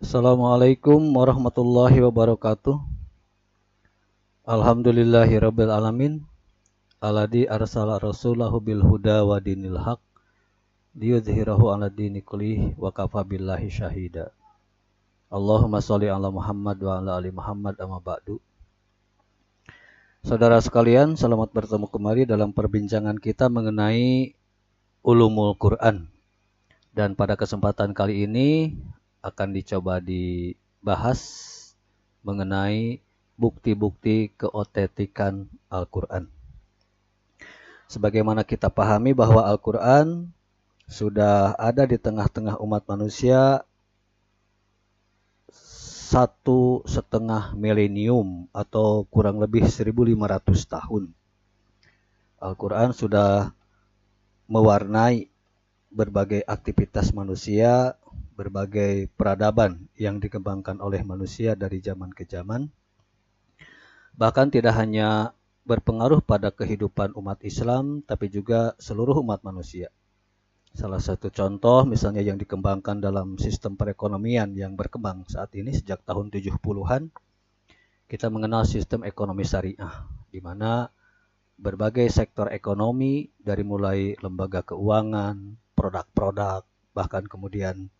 Assalamualaikum warahmatullahi wabarakatuh. Alhamdulillahirabbil alamin. Alladzi arsala rasulahu bil huda wa dinil haq liyudhhirahu 'ala dini kullih wa kafa billahi syahida. Allahumma shalli ala Muhammad wa ala ali Muhammad amma ba'du. Saudara sekalian, selamat bertemu kembali dalam perbincangan kita mengenai ulumul Quran. Dan pada kesempatan kali ini akan dicoba dibahas mengenai bukti-bukti keotentikan Al-Quran. Sebagaimana kita pahami bahwa Al-Quran sudah ada di tengah-tengah umat manusia 1,5 milenium atau kurang lebih 1.500 tahun. Al-Quran sudah mewarnai berbagai aktivitas manusia, berbagai peradaban yang dikembangkan oleh manusia dari zaman ke zaman. Bahkan tidak hanya berpengaruh pada kehidupan umat Islam, tapi juga seluruh umat manusia. Salah satu contoh misalnya yang dikembangkan dalam sistem perekonomian yang berkembang saat ini sejak tahun 70-an, kita mengenal sistem ekonomi syariah, di mana berbagai sektor ekonomi dari mulai lembaga keuangan, produk-produk, bahkan kemudian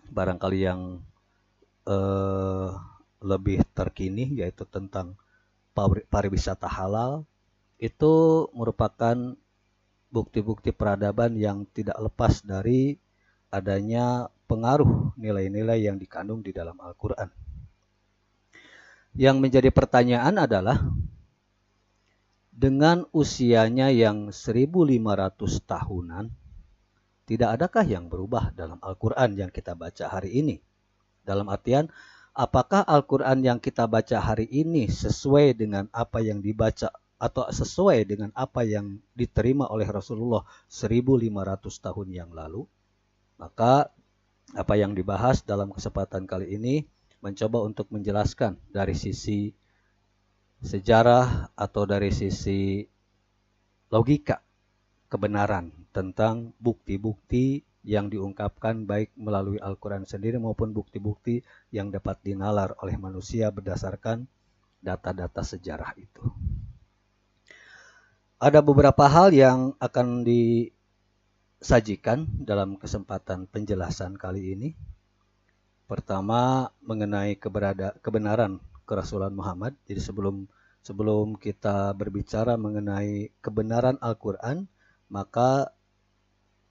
barangkali yang lebih terkini yaitu tentang pariwisata halal, itu merupakan bukti-bukti peradaban yang tidak lepas dari adanya pengaruh nilai-nilai yang dikandung di dalam Al-Quran. Yang menjadi pertanyaan adalah, dengan usianya yang 1.500 tahunan, tidak adakah yang berubah dalam Al-Quran yang kita baca hari ini? Dalam artian, apakah Al-Quran yang kita baca hari ini sesuai dengan apa yang dibaca atau sesuai dengan apa yang diterima oleh Rasulullah 1.500 tahun yang lalu? Maka apa yang dibahas dalam kesempatan kali ini mencoba untuk menjelaskan dari sisi sejarah atau dari sisi logika kebenaran tentang bukti-bukti yang diungkapkan baik melalui Al-Quran sendiri maupun bukti-bukti yang dapat dinalar oleh manusia berdasarkan data-data sejarah itu. Ada beberapa hal yang akan disajikan dalam kesempatan penjelasan kali ini. Pertama, mengenai kebenaran kerasulan Muhammad. Jadi sebelum kita berbicara mengenai kebenaran Al-Quran, maka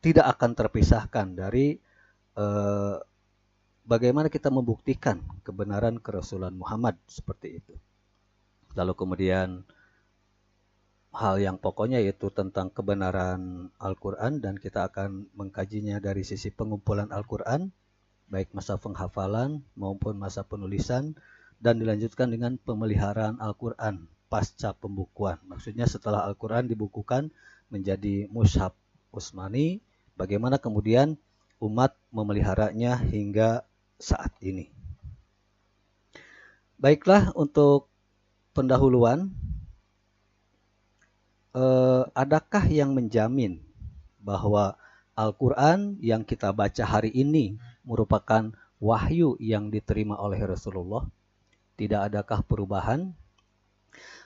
tidak akan terpisahkan dari bagaimana kita membuktikan kebenaran kerasulan Muhammad seperti itu. Lalu kemudian hal yang pokoknya yaitu tentang kebenaran Al-Quran, dan kita akan mengkajinya dari sisi pengumpulan Al-Quran, baik masa penghafalan maupun masa penulisan, dan dilanjutkan dengan pemeliharaan Al-Quran pasca pembukuan. Maksudnya setelah Al-Quran dibukukan menjadi mushaf Utsmani, bagaimana kemudian umat memeliharanya hingga saat ini. Baiklah, untuk pendahuluan, adakah yang menjamin bahwa Al-Quran yang kita baca hari ini merupakan wahyu yang diterima oleh Rasulullah? Tidak adakah perubahan?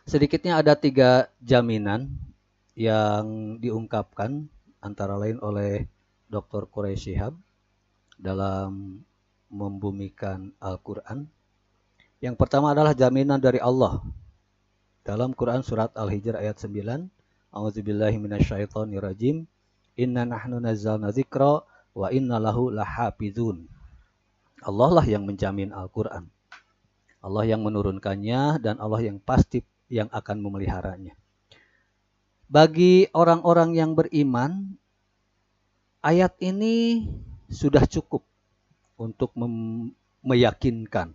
Sedikitnya ada 3 jaminan yang diungkapkan antara lain oleh Dr. Quraish Shihab dalam membumikan Al-Quran. Yang pertama adalah jaminan dari Allah. Dalam Quran surat Al-Hijr ayat 9, A'udzubillahi minasyaitonirrajim, Inna nahnu nazzalna dzikra wa inna lahu lahafizun. Allah lah yang menjamin Al-Quran. Allah yang menurunkannya dan Allah yang pasti yang akan memeliharanya. Bagi orang-orang yang beriman, ayat ini sudah cukup untuk meyakinkan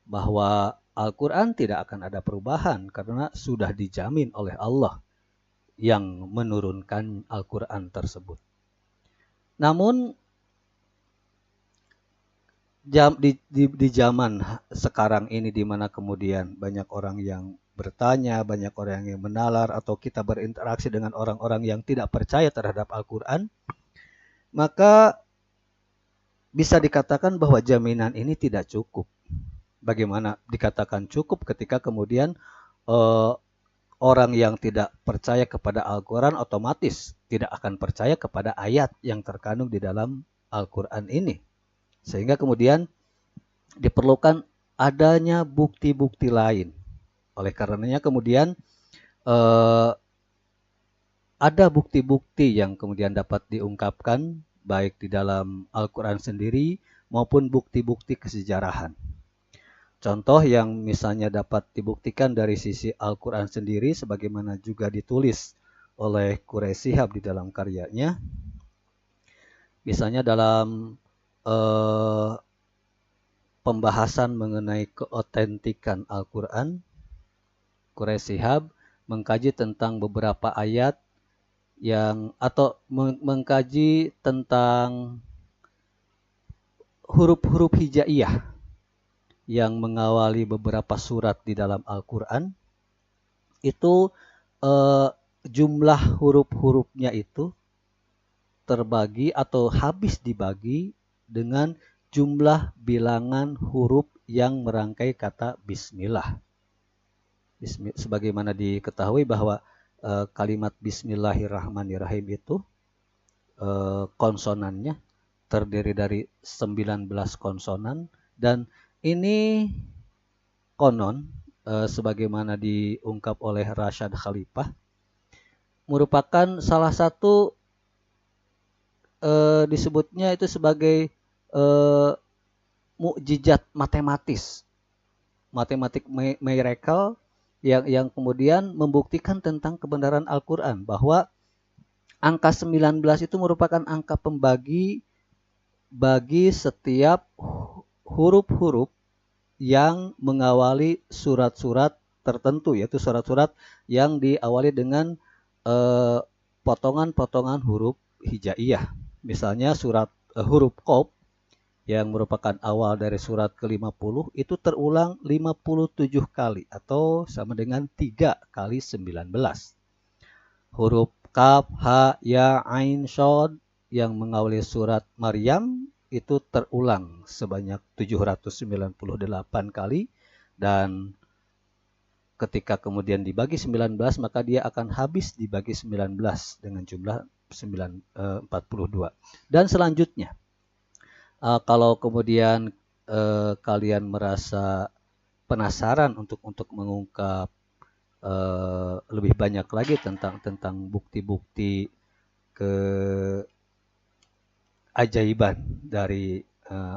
bahwa Al-Quran tidak akan ada perubahan karena sudah dijamin oleh Allah yang menurunkan Al-Quran tersebut. Namun di zaman sekarang ini, di mana kemudian banyak orang yang bertanya, banyak orang yang menalar, atau kita berinteraksi dengan orang-orang yang tidak percaya terhadap Al-Quran, maka bisa dikatakan bahwa jaminan ini tidak cukup. Bagaimana dikatakan cukup ketika kemudian eh, orang yang tidak percaya kepada Al-Quran otomatis tidak akan percaya kepada ayat yang terkandung di dalam Al-Quran ini. Sehingga kemudian diperlukan adanya bukti-bukti lain. Oleh karenanya kemudian ada bukti-bukti yang kemudian dapat diungkapkan baik di dalam Al-Quran sendiri maupun bukti-bukti kesejarahan. Contoh yang misalnya dapat dibuktikan dari sisi Al-Quran sendiri sebagaimana juga ditulis oleh Quraish Shihab di dalam karyanya. Misalnya dalam pembahasan mengenai keotentikan Al-Quran, Quraish Shihab mengkaji tentang beberapa ayat atau mengkaji tentang huruf-huruf hijaiyah yang mengawali beberapa surat di dalam Al-Quran. Itu jumlah huruf-hurufnya itu terbagi atau habis dibagi dengan jumlah bilangan huruf yang merangkai kata Bismillah. Sebagaimana diketahui bahwa kalimat Bismillahirrahmanirrahim itu konsonannya terdiri dari 19 konsonan, dan ini konon sebagaimana diungkap oleh Rasyad Khalifah merupakan salah satu disebutnya itu sebagai mukjizat matematik miracle yang kemudian membuktikan tentang kebenaran Al-Quran, bahwa angka 19 itu merupakan angka pembagi bagi setiap huruf-huruf yang mengawali surat-surat tertentu, yaitu surat-surat yang diawali dengan potongan-potongan huruf hijaiyah. Misalnya surat huruf Qaf yang merupakan awal dari surat ke-50 itu terulang 57 kali atau sama dengan 3 kali 19. Huruf Kaf, Ha, Ya, Ain, Shod yang mengawali surat Maryam itu terulang sebanyak 798 kali, dan ketika kemudian dibagi 19 maka dia akan habis dibagi 19 dengan jumlah 42. Dan selanjutnya, kalau kemudian kalian merasa penasaran untuk mengungkap lebih banyak lagi tentang bukti-bukti keajaiban dari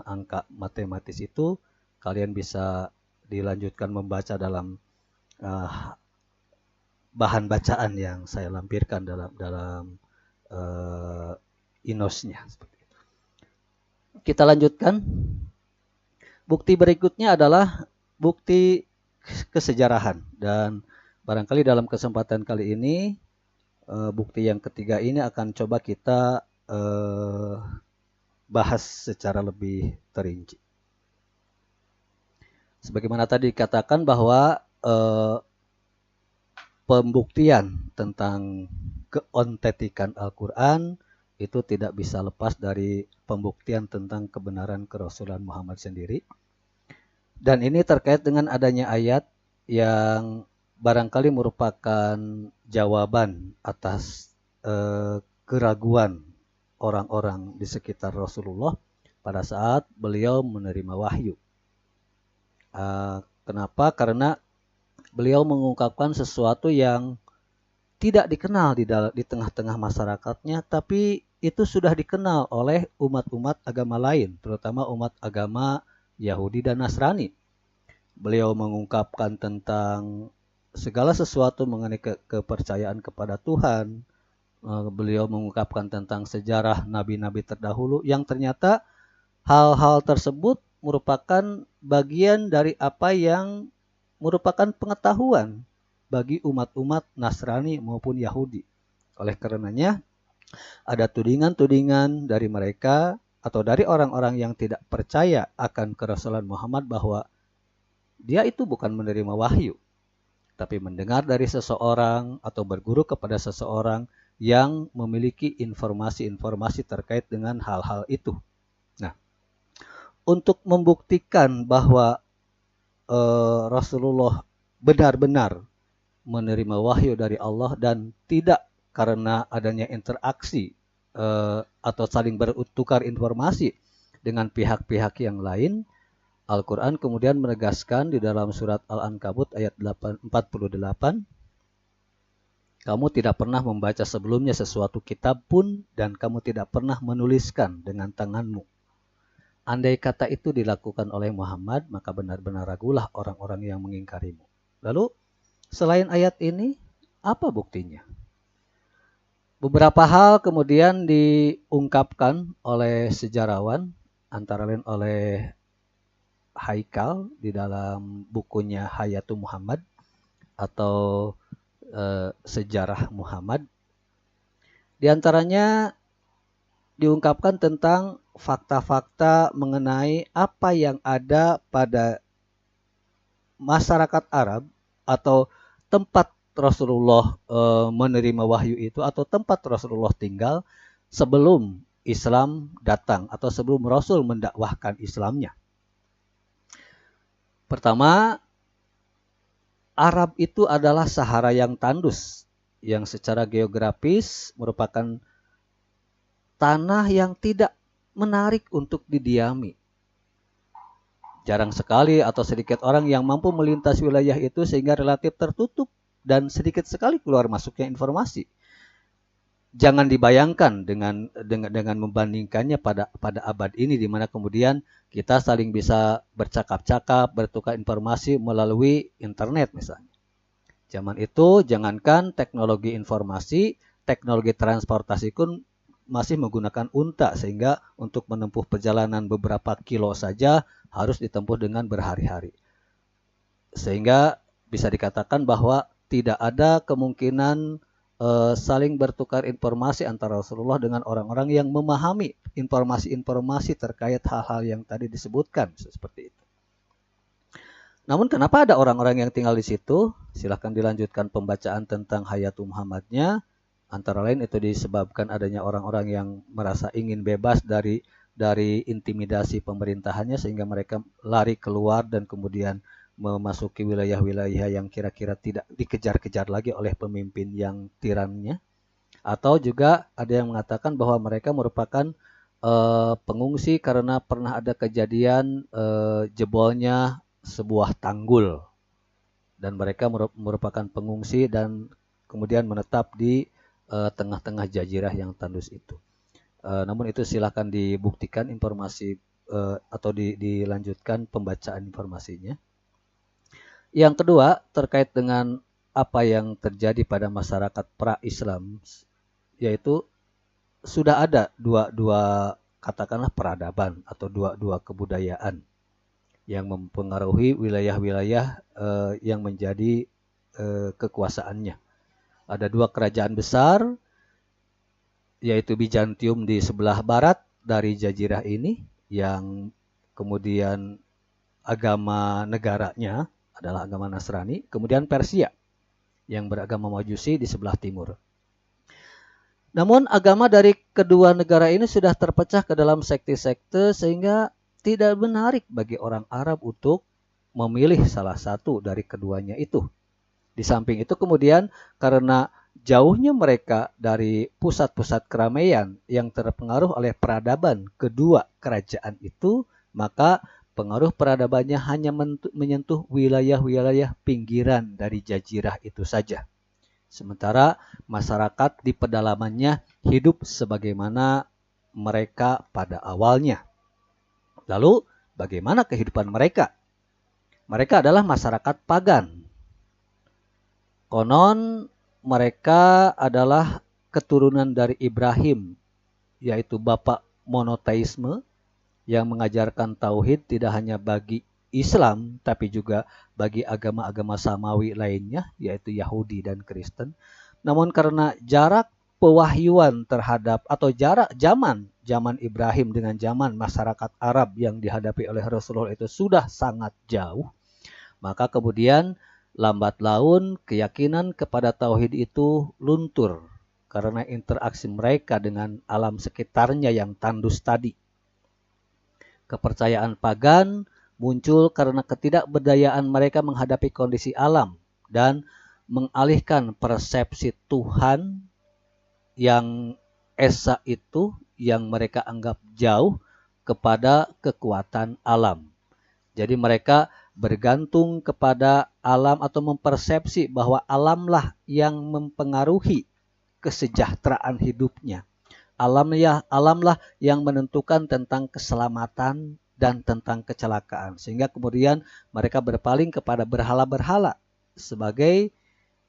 angka matematis itu, kalian bisa dilanjutkan membaca dalam bahan bacaan yang saya lampirkan dalam inosnya. Kita lanjutkan. Bukti berikutnya adalah bukti kesejarahan, dan barangkali dalam kesempatan kali ini bukti yang ketiga ini akan coba kita bahas secara lebih terinci. Sebagaimana tadi dikatakan bahwa pembuktian tentang keontentikan Al-Quran itu tidak bisa lepas dari pembuktian tentang kebenaran kerasulan Muhammad sendiri. Dan ini terkait dengan adanya ayat yang barangkali merupakan jawaban atas keraguan orang-orang di sekitar Rasulullah pada saat beliau menerima wahyu. Kenapa? Karena beliau mengungkapkan sesuatu yang tidak dikenal di tengah-tengah masyarakatnya, tapi itu sudah dikenal oleh umat-umat agama lain, terutama umat agama Yahudi dan Nasrani. Beliau mengungkapkan tentang segala sesuatu mengenai kepercayaan kepada Tuhan. Beliau mengungkapkan tentang sejarah nabi-nabi terdahulu yang ternyata hal-hal tersebut merupakan bagian dari apa yang merupakan pengetahuan bagi umat-umat Nasrani maupun Yahudi. Oleh karenanya, ada tudingan-tudingan dari mereka atau dari orang-orang yang tidak percaya akan kerasulan Muhammad bahwa dia itu bukan menerima wahyu, tapi mendengar dari seseorang atau berguru kepada seseorang yang memiliki informasi-informasi terkait dengan hal-hal itu. Nah, untuk membuktikan bahwa Rasulullah benar-benar menerima wahyu dari Allah dan tidak karena adanya interaksi atau saling bertukar informasi dengan pihak-pihak yang lain, Al-Quran kemudian menegaskan di dalam surat Al-Ankabut ayat 48, kamu tidak pernah membaca sebelumnya sesuatu kitab pun dan kamu tidak pernah menuliskan dengan tanganmu. Andai kata itu dilakukan oleh Muhammad, maka benar-benar ragulah orang-orang yang mengingkarimu. Lalu, selain ayat ini, apa buktinya? Beberapa hal kemudian diungkapkan oleh sejarawan, antara lain oleh Haikal di dalam bukunya Hayatu Muhammad atau Sejarah Muhammad. Di antaranya diungkapkan tentang fakta-fakta mengenai apa yang ada pada masyarakat Arab atau tempat Rasulullah menerima wahyu itu atau tempat Rasulullah tinggal sebelum Islam datang atau sebelum Rasul mendakwahkan Islamnya. Pertama, Arab itu adalah Sahara yang tandus, yang secara geografis merupakan tanah yang tidak menarik untuk didiami. Jarang sekali atau sedikit orang yang mampu melintasi wilayah itu sehingga relatif tertutup dan sedikit sekali keluar masuknya informasi. Jangan dibayangkan dengan membandingkannya pada abad ini di mana kemudian kita saling bisa bercakap-cakap, bertukar informasi melalui internet misalnya. Zaman itu jangankan teknologi informasi, teknologi transportasi pun masih menggunakan unta sehingga untuk menempuh perjalanan beberapa kilo saja harus ditempuh dengan berhari-hari. Sehingga bisa dikatakan bahwa tidak ada kemungkinan saling bertukar informasi antara Rasulullah dengan orang-orang yang memahami informasi-informasi terkait hal-hal yang tadi disebutkan seperti itu. Namun kenapa ada orang-orang yang tinggal di situ? Silahkan dilanjutkan pembacaan tentang Hayatu Muhammadnya. Antara lain itu disebabkan adanya orang-orang yang merasa ingin bebas dari intimidasi pemerintahannya sehingga mereka lari keluar dan kemudian memasuki wilayah-wilayah yang kira-kira tidak dikejar-kejar lagi oleh pemimpin yang tirannya. Atau juga ada yang mengatakan bahwa mereka merupakan pengungsi karena pernah ada kejadian jebolnya sebuah tanggul dan mereka merupakan pengungsi dan kemudian menetap di tengah-tengah jazirah yang tandus itu. Namun itu silakan dibuktikan informasi atau dilanjutkan pembacaan informasinya. Yang kedua terkait dengan apa yang terjadi pada masyarakat pra-Islam, yaitu sudah ada dua katakanlah peradaban atau dua kebudayaan yang mempengaruhi wilayah-wilayah yang menjadi kekuasaannya. Ada dua kerajaan besar, yaitu Bizantium di sebelah barat dari jazirah ini, yang kemudian agama negaranya adalah agama Nasrani, kemudian Persia yang beragama Majusi di sebelah timur. Namun agama dari kedua negara ini sudah terpecah ke dalam sekte-sekte sehingga tidak menarik bagi orang Arab untuk memilih salah satu dari keduanya itu. Di samping itu kemudian karena jauhnya mereka dari pusat-pusat keramaian yang terpengaruh oleh peradaban kedua kerajaan itu, maka pengaruh peradabannya hanya menyentuh wilayah-wilayah pinggiran dari jazirah itu saja. Sementara masyarakat di pedalamannya hidup sebagaimana mereka pada awalnya. Lalu bagaimana kehidupan mereka? Mereka adalah masyarakat pagan. Konon mereka adalah keturunan dari Ibrahim, yaitu bapak monoteisme yang mengajarkan tauhid tidak hanya bagi Islam, tapi juga bagi agama-agama samawi lainnya, yaitu Yahudi dan Kristen. Namun karena jarak pewahyuan terhadap atau jarak zaman Ibrahim dengan zaman masyarakat Arab yang dihadapi oleh Rasulullah itu sudah sangat jauh, maka kemudian lambat laun keyakinan kepada tauhid itu luntur karena interaksi mereka dengan alam sekitarnya yang tandus tadi. Kepercayaan pagan muncul karena ketidakberdayaan mereka menghadapi kondisi alam dan mengalihkan persepsi Tuhan yang esa itu yang mereka anggap jauh kepada kekuatan alam. Jadi mereka bergantung kepada alam atau mempersepsi bahwa alamlah yang mempengaruhi kesejahteraan hidupnya. Alamlah yang menentukan tentang keselamatan dan tentang kecelakaan. Sehingga kemudian mereka berpaling kepada berhala-berhala sebagai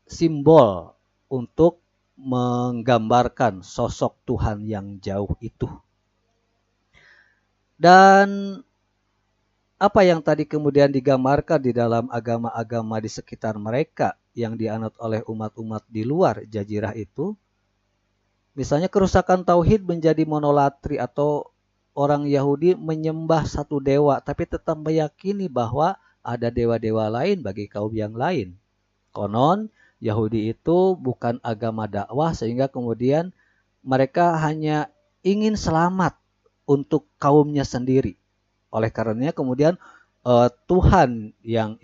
simbol untuk menggambarkan sosok Tuhan yang jauh itu. Dan apa yang tadi kemudian digambarkan di dalam agama-agama di sekitar mereka yang dianut oleh umat-umat di luar jazirah itu, misalnya kerusakan tauhid menjadi monolatri atau orang Yahudi menyembah satu dewa tapi tetap meyakini bahwa ada dewa-dewa lain bagi kaum yang lain. Konon Yahudi itu bukan agama dakwah sehingga kemudian mereka hanya ingin selamat untuk kaumnya sendiri. Oleh karenanya kemudian Tuhan yang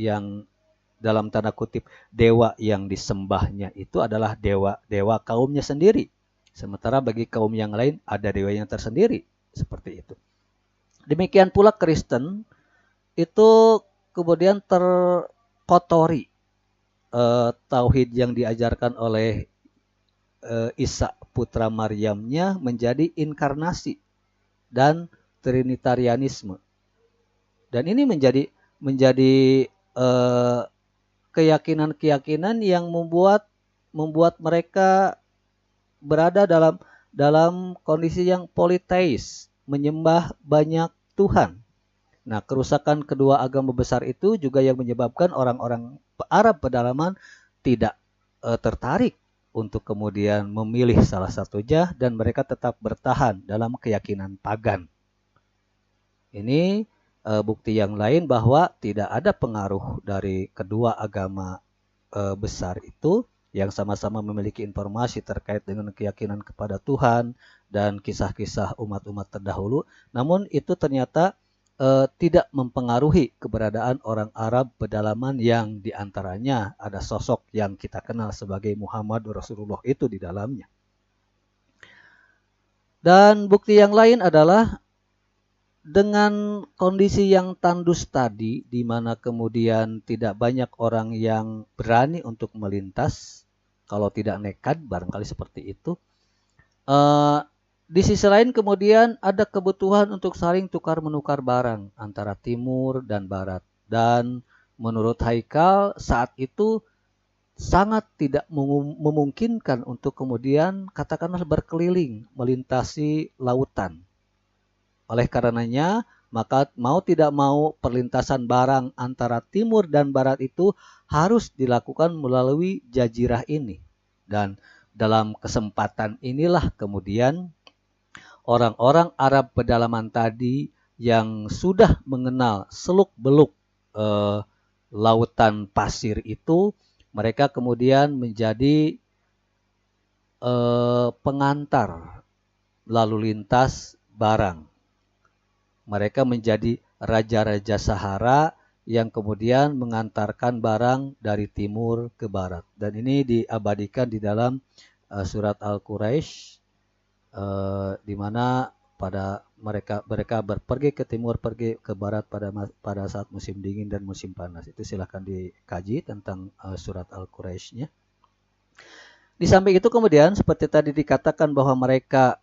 dalam tanda kutip dewa yang disembahnya itu adalah dewa kaumnya sendiri. Sementara bagi kaum yang lain ada dewa yang tersendiri. Seperti itu. Demikian pula Kristen itu kemudian terkotori tauhid yang diajarkan oleh Isa putra Maryamnya menjadi inkarnasi dan trinitarianisme. Dan ini menjadi keyakinan-keyakinan yang membuat mereka berada dalam kondisi yang politeis, menyembah banyak Tuhan. Nah, kerusakan kedua agama besar itu juga yang menyebabkan orang-orang Arab pedalaman tidak tertarik untuk kemudian memilih salah satunya dan mereka tetap bertahan dalam keyakinan pagan. Ini bukti yang lain bahwa tidak ada pengaruh dari kedua agama besar itu yang sama-sama memiliki informasi terkait dengan keyakinan kepada Tuhan dan kisah-kisah umat-umat terdahulu. Namun itu ternyata tidak mempengaruhi keberadaan orang Arab pedalaman yang diantaranya ada sosok yang kita kenal sebagai Muhammad Rasulullah itu di dalamnya. Dan bukti yang lain adalah dengan kondisi yang tandus tadi, di mana kemudian tidak banyak orang yang berani untuk melintas, kalau tidak nekat, barangkali seperti itu. Di sisi lain kemudian ada kebutuhan untuk saling tukar-menukar barang antara timur dan barat. Dan menurut Haikal saat itu sangat tidak memungkinkan untuk kemudian katakanlah berkeliling melintasi lautan. Oleh karenanya, maka mau tidak mau perlintasan barang antara timur dan barat itu harus dilakukan melalui jazirah ini. Dan dalam kesempatan inilah kemudian orang-orang Arab pedalaman tadi yang sudah mengenal seluk-beluk lautan pasir itu, mereka kemudian menjadi pengantar lalu lintas barang. Mereka menjadi raja-raja Sahara yang kemudian mengantarkan barang dari timur ke barat. Dan ini diabadikan di dalam surat Al-Quraisy, di mana pada mereka berpergi ke timur, pergi ke barat pada saat musim dingin dan musim panas. Itu silakan dikaji tentang surat Al-Quraisy-nya. Di samping itu kemudian seperti tadi dikatakan bahwa mereka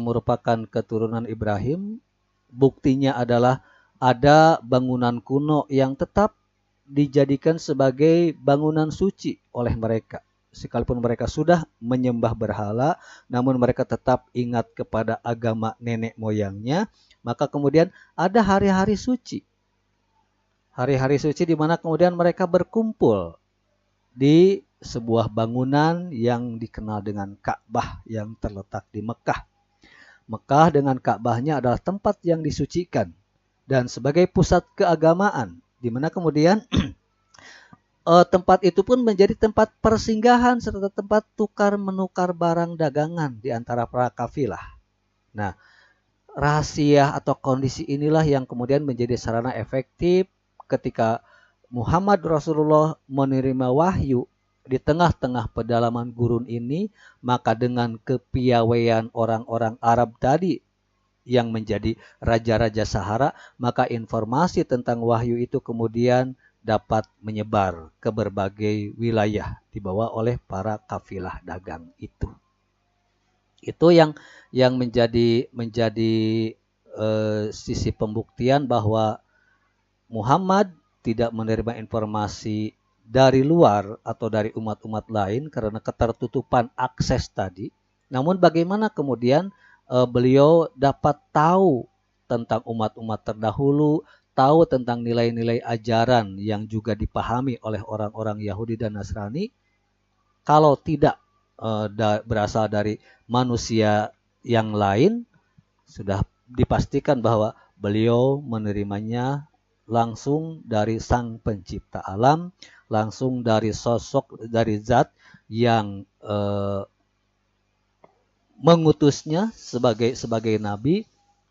merupakan keturunan Ibrahim. Buktinya adalah ada bangunan kuno yang tetap dijadikan sebagai bangunan suci oleh mereka. Sekalipun mereka sudah menyembah berhala, namun mereka tetap ingat kepada agama nenek moyangnya. Maka kemudian ada hari-hari suci. Hari-hari suci di mana kemudian mereka berkumpul di sebuah bangunan yang dikenal dengan Ka'bah yang terletak di Mekah. Mekah dengan Ka'bahnya adalah tempat yang disucikan dan sebagai pusat keagamaan, di mana kemudian tempat itu pun menjadi tempat persinggahan serta tempat tukar menukar barang dagangan di antara para kafilah. Nah, rahasia atau kondisi inilah yang kemudian menjadi sarana efektif ketika Muhammad Rasulullah menerima wahyu di tengah-tengah pedalaman gurun ini, maka dengan kepiawaian orang-orang Arab tadi yang menjadi raja-raja Sahara, maka informasi tentang wahyu itu kemudian dapat menyebar ke berbagai wilayah dibawa oleh para kafilah dagang itu. Itu yang menjadi sisi pembuktian bahwa Muhammad tidak menerima informasi dari luar atau dari umat-umat lain karena ketertutupan akses tadi. Namun bagaimana kemudian beliau dapat tahu tentang umat-umat terdahulu, tahu tentang nilai-nilai ajaran yang juga dipahami oleh orang-orang Yahudi dan Nasrani, kalau tidak berasal dari manusia yang lain, sudah dipastikan bahwa beliau menerimanya langsung dari Sang Pencipta alam, langsung dari sosok, dari zat yang mengutusnya sebagai nabi,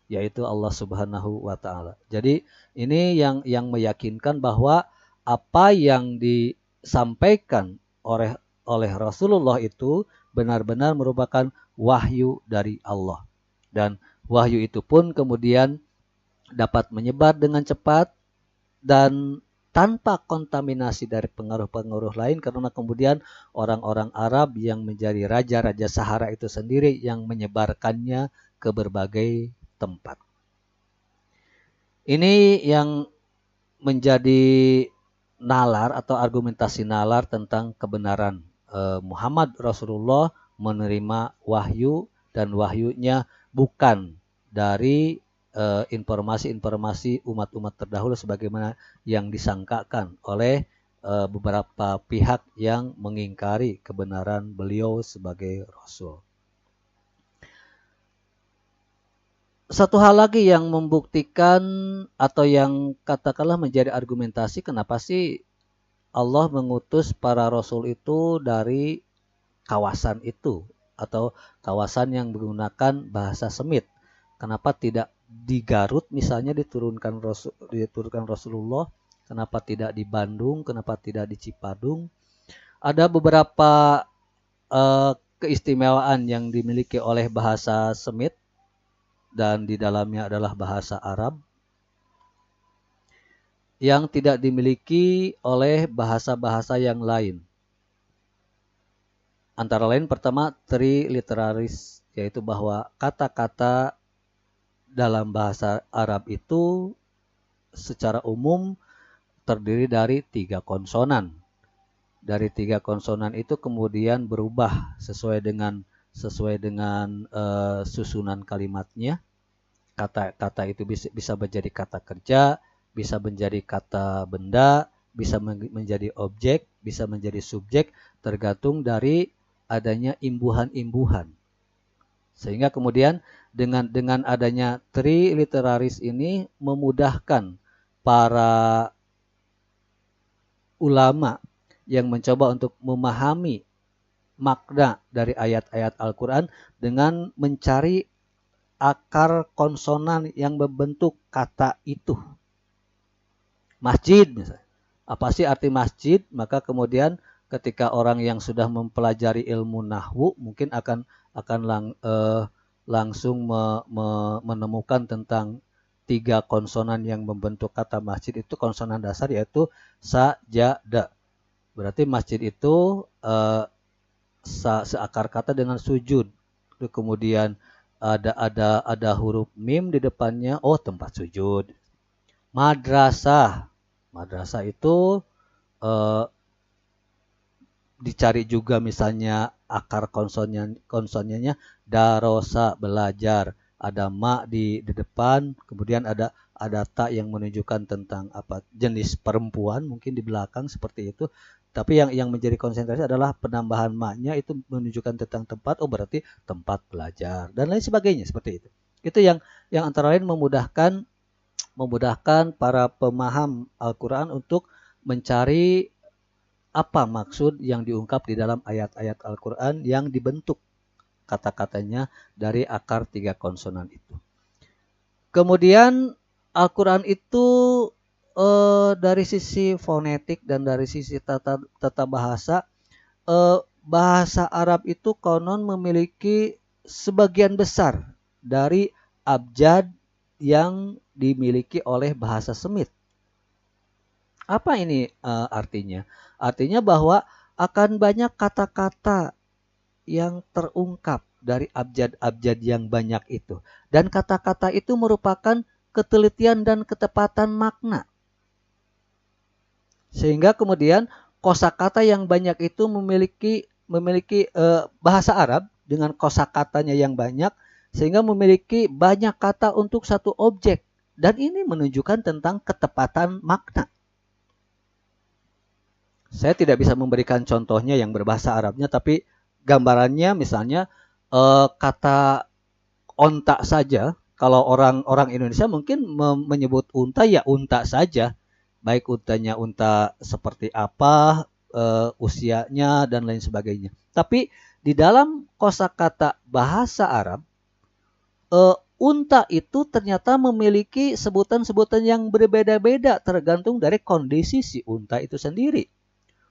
yaitu Allah Subhanahu wa taala. Jadi ini yang meyakinkan bahwa apa yang disampaikan oleh Rasulullah itu benar-benar merupakan wahyu dari Allah. Dan wahyu itu pun kemudian dapat menyebar dengan cepat dan tanpa kontaminasi dari pengaruh-pengaruh lain, karena kemudian orang-orang Arab yang menjadi raja-raja Sahara itu sendiri yang menyebarkannya ke berbagai tempat. Ini yang menjadi nalar atau argumentasi nalar tentang kebenaran Muhammad Rasulullah menerima wahyu, dan wahyunya bukan dari informasi-informasi umat-umat terdahulu sebagaimana yang disangkakan oleh beberapa pihak yang mengingkari kebenaran beliau sebagai Rasul. Satu hal lagi yang membuktikan atau yang katakanlah menjadi argumentasi kenapa sih Allah mengutus para rasul itu dari kawasan itu atau kawasan yang menggunakan bahasa Semit. Kenapa tidak di Garut misalnya diturunkan Rasulullah, kenapa tidak di Bandung, kenapa tidak di Cipadung? Ada beberapa keistimewaan yang dimiliki oleh bahasa Semit, dan di dalamnya adalah bahasa Arab yang tidak dimiliki oleh bahasa-bahasa yang lain. Antara lain pertama triliteraris, yaitu bahwa kata-kata dalam bahasa Arab itu secara umum terdiri dari 3 konsonan. Dari 3 konsonan itu kemudian berubah sesuai dengan susunan kalimatnya. Kata itu bisa menjadi kata kerja, bisa menjadi kata benda, bisa menjadi objek, bisa menjadi subjek, tergantung dari adanya imbuhan-imbuhan. Sehingga kemudian dengan adanya triliteraris ini memudahkan para ulama yang mencoba untuk memahami makna dari ayat-ayat Al-Quran dengan mencari akar konsonan yang membentuk kata itu. Masjid misalnya. Apa sih arti masjid? Maka kemudian ketika orang yang sudah mempelajari ilmu nahwu mungkin akan langsung menemukan tentang 3 konsonan yang membentuk kata masjid itu konsonan dasar, yaitu sa, ja, da. Berarti masjid itu seakar kata dengan sujud. Kemudian ada huruf mim di depannya, oh tempat sujud. Madrasah itu dicari juga misalnya akar konsonannya darosa, belajar. Ada ma di depan, kemudian ada ta yang menunjukkan tentang apa jenis perempuan mungkin di belakang seperti itu. Tapi yang menjadi konsentrasi adalah penambahan ma-nya itu menunjukkan tentang tempat, oh berarti tempat belajar dan lain sebagainya seperti itu. Itu yang antara lain memudahkan para pemaham Al-Quran untuk mencari apa maksud yang diungkap di dalam ayat-ayat Al-Quran yang dibentuk kata-katanya dari akar 3 konsonan itu. Kemudian Al-Quran itu dari sisi fonetik dan dari sisi tata bahasa, bahasa Arab itu konon memiliki sebagian besar dari abjad yang dimiliki oleh bahasa Semit. Apa ini artinya? Artinya bahwa akan banyak kata-kata yang terungkap dari abjad-abjad yang banyak itu. Dan kata-kata itu merupakan ketelitian dan ketepatan makna. Sehingga kemudian kosakata yang banyak itu memiliki bahasa Arab dengan kosakatanya yang banyak, sehingga memiliki banyak kata untuk satu objek. Dan ini menunjukkan tentang ketepatan makna. Saya tidak bisa memberikan contohnya yang berbahasa Arabnya, tapi gambarannya misalnya kata onta saja. Kalau orang Indonesia mungkin menyebut unta ya unta saja, baik untanya unta seperti apa, usianya dan lain sebagainya. Tapi di dalam kosakata bahasa Arab, unta itu ternyata memiliki sebutan-sebutan yang berbeda-beda tergantung dari kondisi si unta itu sendiri.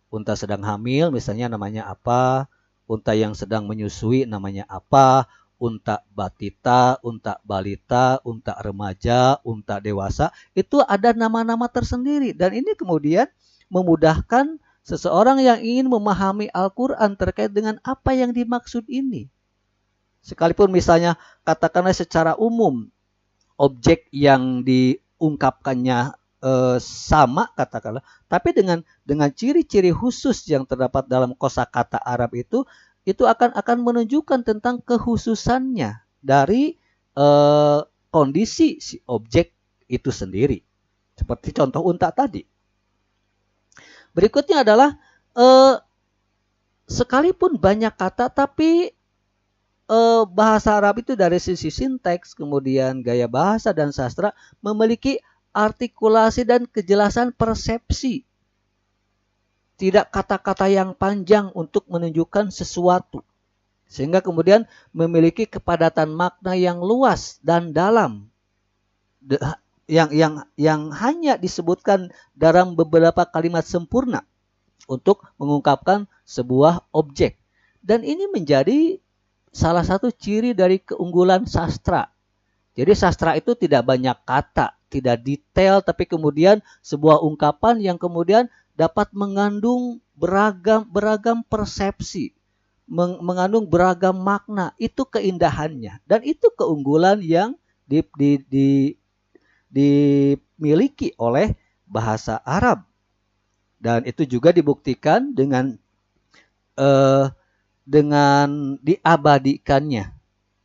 Unta sedang hamil misalnya namanya apa, unta yang sedang menyusui namanya apa, unta batita, unta balita, unta remaja, unta dewasa, itu ada nama-nama tersendiri. Dan ini kemudian memudahkan seseorang yang ingin memahami Al-Quran terkait dengan apa yang dimaksud ini. Sekalipun misalnya katakanlah secara umum objek yang diungkapkannya sama katakanlah, tapi dengan ciri-ciri khusus yang terdapat dalam kosakata Arab itu akan menunjukkan tentang kekhususannya dari kondisi si objek itu sendiri. Seperti contoh unta tadi. Berikutnya adalah sekalipun banyak kata, tapi bahasa Arab itu dari sisi sinteks, kemudian gaya bahasa dan sastra memiliki artikulasi dan kejelasan persepsi. Tidak kata-kata yang panjang untuk menunjukkan sesuatu. Sehingga kemudian memiliki kepadatan makna yang luas dan dalam. Yang hanya disebutkan dalam beberapa kalimat sempurna untuk mengungkapkan sebuah objek. Dan ini menjadi salah satu ciri dari keunggulan sastra. Jadi sastra itu tidak banyak kata, tidak detail, tapi kemudian sebuah ungkapan yang kemudian dapat mengandung beragam persepsi, mengandung beragam makna. Itu keindahannya dan itu keunggulan yang dimiliki oleh bahasa Arab. Dan itu juga dibuktikan dengan diabadikannya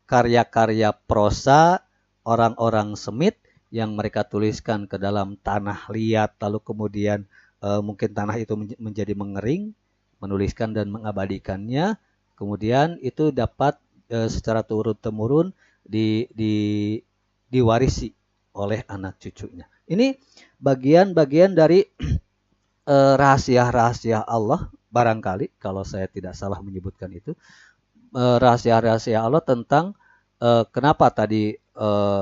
karya-karya prosa orang-orang Semit yang mereka tuliskan ke dalam tanah liat, lalu kemudian mungkin tanah itu menjadi mengering, menuliskan dan mengabadikannya, kemudian itu dapat secara turun-temurun diwarisi oleh anak cucunya. Ini bagian-bagian dari rahasia-rahasia Allah, barangkali kalau saya tidak salah menyebutkan itu, rahasia-rahasia Allah tentang kenapa tadi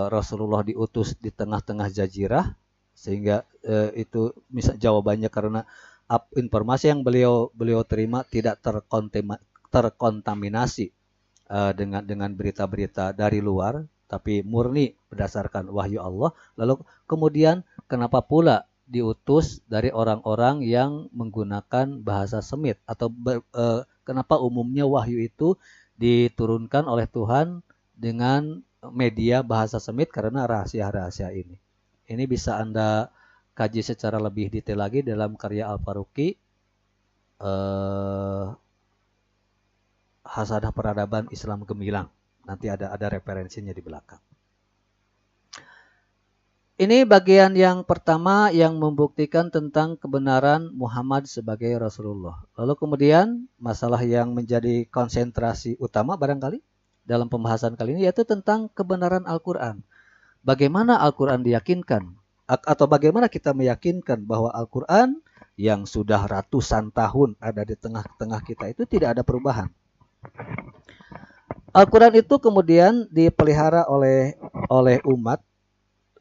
Rasulullah diutus di tengah-tengah jazirah, sehingga itu jawabannya karena informasi yang beliau terima tidak terkontaminasi dengan berita-berita dari luar, tapi murni berdasarkan wahyu Allah. Lalu kemudian kenapa pula diutus dari orang-orang yang menggunakan bahasa Semit, atau kenapa umumnya wahyu itu diturunkan oleh Tuhan dengan media bahasa Semit karena rahasia-rahasia ini. Ini bisa Anda kaji secara lebih detail lagi dalam karya Al-Faruqi, Hasanah Peradaban Islam Gemilang. Nanti ada referensinya di belakang. Ini bagian yang pertama yang membuktikan tentang kebenaran Muhammad sebagai Rasulullah. Lalu kemudian masalah yang menjadi konsentrasi utama barangkali dalam pembahasan kali ini yaitu tentang kebenaran Al-Quran. Bagaimana Al-Quran diyakinkan? Atau bagaimana kita meyakinkan bahwa Al-Quran yang sudah ratusan tahun ada di tengah-tengah kita itu tidak ada perubahan. Al-Quran itu kemudian dipelihara oleh umat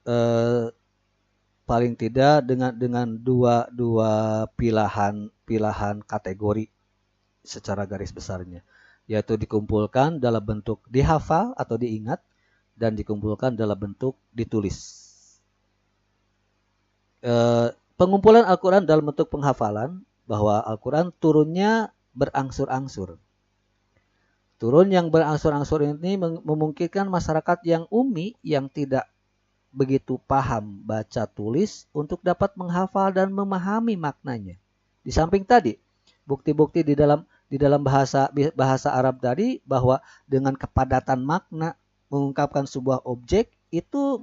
eh, paling tidak dengan dua pilihan kategori secara garis besarnya, yaitu dikumpulkan dalam bentuk dihafal atau diingat dan dikumpulkan dalam bentuk ditulis. Pengumpulan Al-Quran dalam bentuk penghafalan, bahwa Al-Quran turunnya berangsur-angsur. Turun yang berangsur-angsur ini memungkinkan masyarakat yang ummi, yang tidak begitu paham baca tulis, untuk dapat menghafal dan memahami maknanya. Di samping tadi, bukti-bukti di dalam bahasa Arab tadi, bahwa dengan kepadatan makna mengungkapkan sebuah objek, itu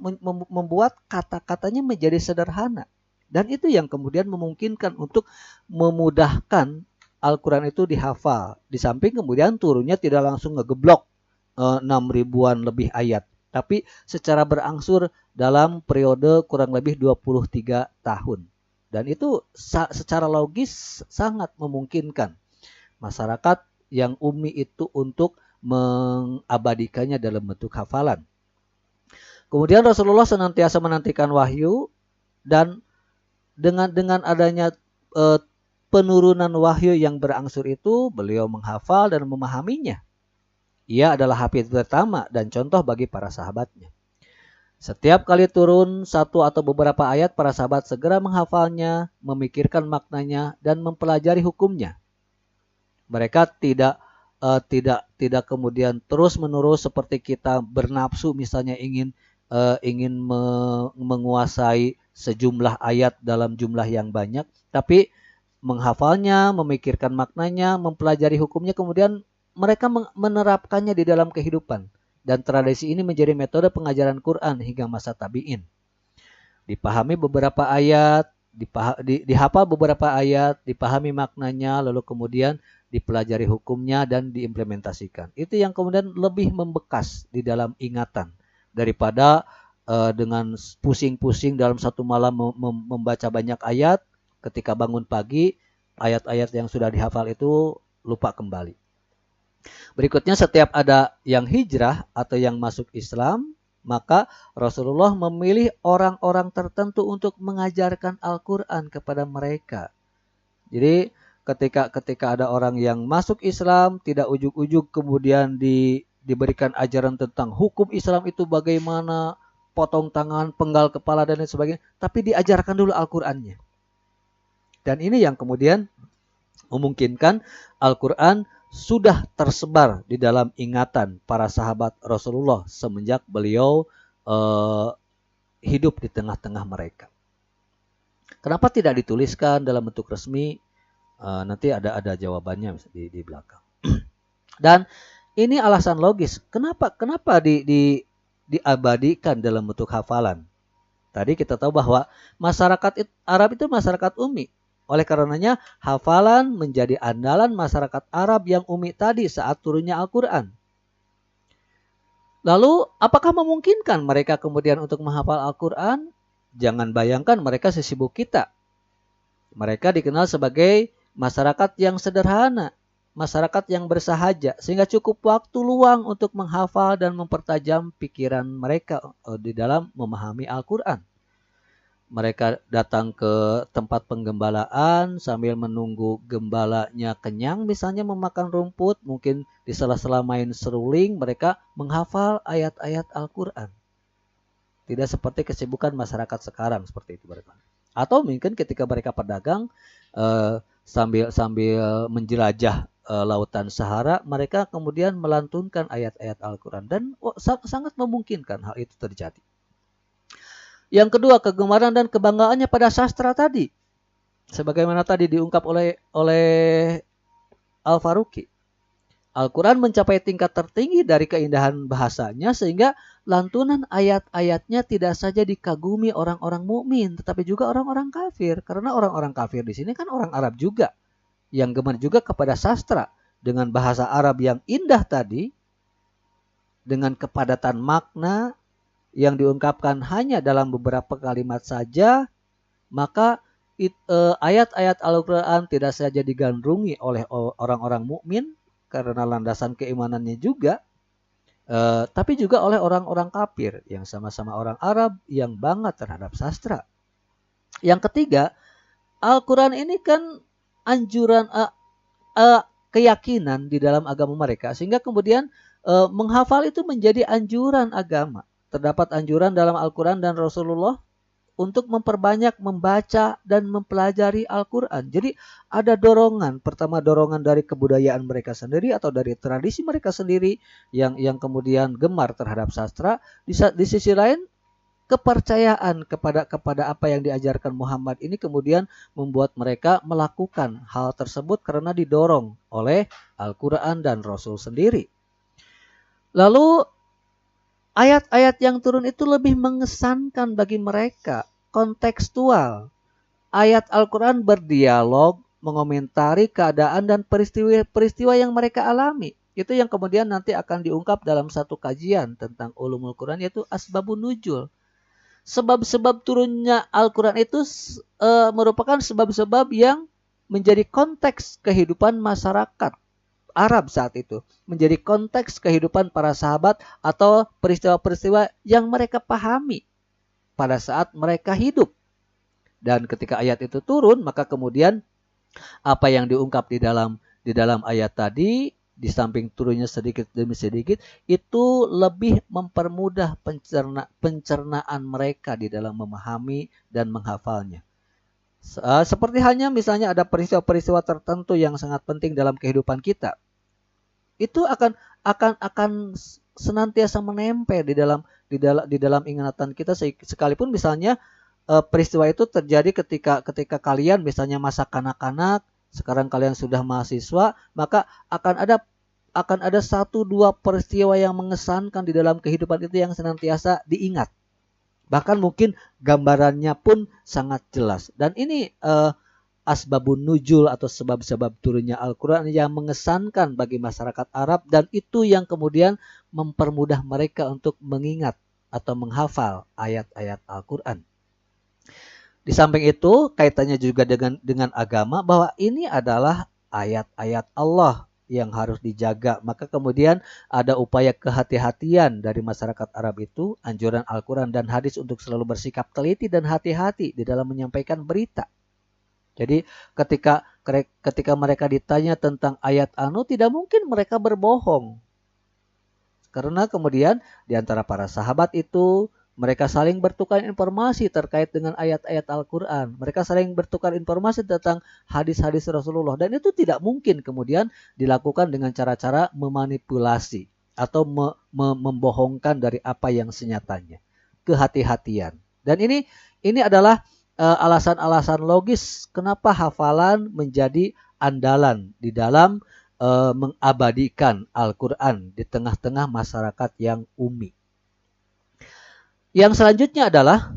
membuat kata-katanya menjadi sederhana. Dan itu yang kemudian memungkinkan untuk memudahkan Al-Quran itu dihafal. Di samping kemudian turunnya tidak langsung ngegeblok 6.000-an lebih ayat, tapi secara berangsur dalam periode kurang lebih 23 tahun. Dan itu secara logis sangat memungkinkan masyarakat yang ummi itu untuk mengabadikannya dalam bentuk hafalan. Kemudian Rasulullah senantiasa menantikan wahyu, dan dengan adanya penurunan wahyu yang berangsur itu, beliau menghafal dan memahaminya. Ia adalah hafiz pertama dan contoh bagi para sahabatnya. Setiap kali turun satu atau beberapa ayat, para sahabat segera menghafalnya, memikirkan maknanya, dan mempelajari hukumnya. Mereka tidak kemudian terus-menerus seperti kita bernafsu, misalnya ingin menguasai sejumlah ayat dalam jumlah yang banyak, tapi menghafalnya, memikirkan maknanya, mempelajari hukumnya, kemudian mereka menerapkannya di dalam kehidupan. Dan tradisi ini menjadi metode pengajaran Quran hingga masa tabi'in. Dipahami beberapa ayat, dihafal beberapa ayat, dipahami maknanya, lalu kemudian dipelajari hukumnya dan diimplementasikan. Itu yang kemudian lebih membekas di dalam ingatan daripada dengan pusing-pusing dalam satu malam membaca banyak ayat, ketika bangun pagi ayat-ayat yang sudah dihafal itu lupa kembali. Berikutnya, setiap ada yang hijrah atau yang masuk Islam, maka Rasulullah memilih orang-orang tertentu untuk mengajarkan Al-Quran kepada mereka. Jadi ketika ada orang yang masuk Islam, tidak ujug-ujug kemudian diberikan ajaran tentang hukum Islam itu bagaimana, potong tangan, penggal kepala dan lain sebagainya, tapi diajarkan dulu Al-Qur'annya. Dan ini yang kemudian memungkinkan Al-Qur'an sudah tersebar di dalam ingatan para sahabat Rasulullah semenjak beliau hidup di tengah-tengah mereka. Kenapa tidak dituliskan dalam bentuk resmi? Nanti ada jawabannya di belakang. Dan ini alasan logis. Kenapa diabadikan dalam bentuk hafalan? Tadi kita tahu bahwa masyarakat Arab itu masyarakat ummi. Oleh karenanya hafalan menjadi andalan masyarakat Arab yang ummi tadi saat turunnya Al-Quran. Lalu apakah memungkinkan mereka kemudian untuk menghafal Al-Quran? Jangan bayangkan mereka sesibuk kita. Mereka dikenal sebagai masyarakat yang sederhana, masyarakat yang bersahaja, sehingga cukup waktu luang untuk menghafal dan mempertajam pikiran mereka di dalam memahami Al-Quran. Mereka datang ke tempat penggembalaan sambil menunggu gembalanya kenyang, misalnya memakan rumput, mungkin di sela-sela main seruling, mereka menghafal ayat-ayat Al-Quran. Tidak seperti kesibukan masyarakat sekarang seperti itu mereka. Atau mungkin ketika mereka pedagang sambil menjelajah lautan Sahara, mereka kemudian melantunkan ayat-ayat Al-Quran, dan sangat memungkinkan hal itu terjadi. Yang kedua, kegemaran dan kebanggaannya pada sastra tadi, sebagaimana tadi diungkap oleh Al-Faruqi. Al-Quran mencapai tingkat tertinggi dari keindahan bahasanya, sehingga lantunan ayat-ayatnya tidak saja dikagumi orang-orang mukmin, tetapi juga orang-orang kafir. Karena orang-orang kafir di sini kan orang Arab juga, yang gemar juga kepada sastra. Dengan bahasa Arab yang indah tadi, dengan kepadatan makna yang diungkapkan hanya dalam beberapa kalimat saja, maka ayat-ayat Al-Quran tidak saja digandrungi oleh orang-orang mukmin karena landasan keimanannya juga, tapi juga oleh orang-orang kafir yang sama-sama orang Arab yang bangga terhadap sastra. Yang ketiga, Al-Quran ini kan anjuran keyakinan di dalam agama mereka, sehingga kemudian menghafal itu menjadi anjuran agama. Terdapat anjuran dalam Al-Quran dan Rasulullah untuk memperbanyak membaca dan mempelajari Al-Quran. Jadi ada dorongan, pertama dorongan dari kebudayaan mereka sendiri atau dari tradisi mereka sendiri yang kemudian gemar terhadap sastra. Di sisi lain, kepercayaan kepada apa yang diajarkan Muhammad ini kemudian membuat mereka melakukan hal tersebut karena didorong oleh Al-Quran dan Rasul sendiri. Lalu ayat-ayat yang turun itu lebih mengesankan bagi mereka, kontekstual. Ayat Al-Quran berdialog, mengomentari keadaan dan peristiwa yang mereka alami. Itu yang kemudian nanti akan diungkap dalam satu kajian tentang ulumul Quran, yaitu asbabun nuzul. Sebab-sebab turunnya Al-Quran itu merupakan sebab-sebab yang menjadi konteks kehidupan masyarakat Arab saat itu. Menjadi konteks kehidupan para sahabat atau peristiwa-peristiwa yang mereka pahami pada saat mereka hidup. Dan ketika ayat itu turun, maka kemudian apa yang diungkap di dalam ayat tadi, di samping turunnya sedikit demi sedikit, itu lebih mempermudah pencernaan mereka di dalam memahami dan menghafalnya. Seperti halnya misalnya ada peristiwa-peristiwa tertentu yang sangat penting dalam kehidupan kita, itu akan senantiasa menempel di dalam ingatan kita, sekalipun misalnya peristiwa itu terjadi ketika kalian misalnya masa kanak-kanak, sekarang kalian sudah mahasiswa, maka akan ada satu dua peristiwa yang mengesankan di dalam kehidupan itu yang senantiasa diingat. Bahkan mungkin gambarannya pun sangat jelas. Dan ini asbabun nuzul atau sebab-sebab turunnya Al-Quran yang mengesankan bagi masyarakat Arab, dan itu yang kemudian mempermudah mereka untuk mengingat atau menghafal ayat-ayat Al-Quran. Di samping itu, kaitannya juga dengan agama, bahwa ini adalah ayat-ayat Allah yang harus dijaga. Maka kemudian ada upaya kehati-hatian dari masyarakat Arab itu, anjuran Al-Quran dan hadis untuk selalu bersikap teliti dan hati-hati di dalam menyampaikan berita. Jadi ketika mereka ditanya tentang ayat anu, tidak mungkin mereka berbohong. Karena kemudian di antara para sahabat itu, mereka saling bertukar informasi terkait dengan ayat-ayat Al-Quran. Mereka saling bertukar informasi tentang hadis-hadis Rasulullah. Dan itu tidak mungkin kemudian dilakukan dengan cara-cara memanipulasi atau membohongkan dari apa yang senyatanya. Kehati-hatian. Dan ini adalah alasan-alasan logis kenapa hafalan menjadi andalan di dalam mengabadikan Al-Quran di tengah-tengah masyarakat yang ummi. Yang selanjutnya adalah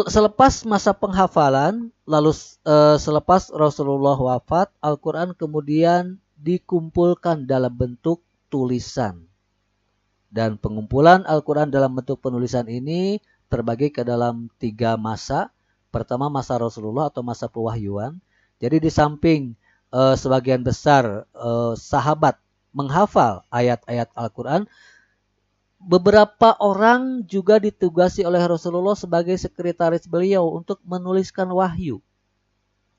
selepas masa penghafalan, lalu selepas Rasulullah wafat, Al-Quran kemudian dikumpulkan dalam bentuk tulisan. Dan pengumpulan Al-Quran dalam bentuk penulisan ini terbagi ke dalam 3 masa. Pertama, masa Rasulullah atau masa pewahyuan. Jadi di samping sebagian besar sahabat menghafal ayat-ayat Al-Quran, beberapa orang juga ditugasi oleh Rasulullah sebagai sekretaris beliau untuk menuliskan wahyu.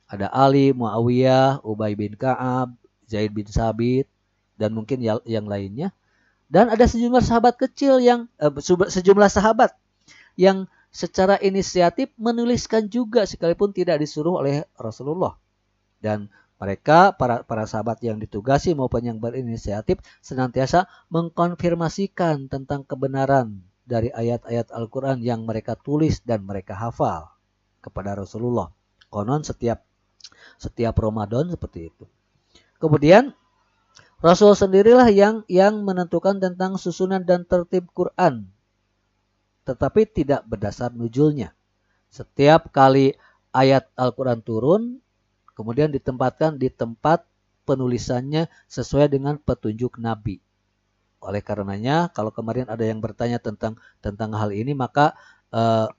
Ada Ali, Muawiyah, Ubay bin Ka'ab, Zaid bin Sabit, dan mungkin yang lainnya. Dan ada sejumlah sahabat kecil sejumlah sahabat yang secara inisiatif menuliskan juga sekalipun tidak disuruh oleh Rasulullah. Dan mereka, para sahabat yang ditugasi maupun yang berinisiatif, senantiasa mengkonfirmasikan tentang kebenaran dari ayat-ayat Al-Quran yang mereka tulis dan mereka hafal kepada Rasulullah. Konon setiap Ramadan seperti itu. Kemudian Rasul sendirilah yang menentukan tentang susunan dan tertib Quran, tetapi tidak berdasar nuzulnya. Setiap kali ayat Al-Quran turun, kemudian ditempatkan di tempat penulisannya sesuai dengan petunjuk Nabi. Oleh karenanya, kalau kemarin ada yang bertanya tentang hal ini, maka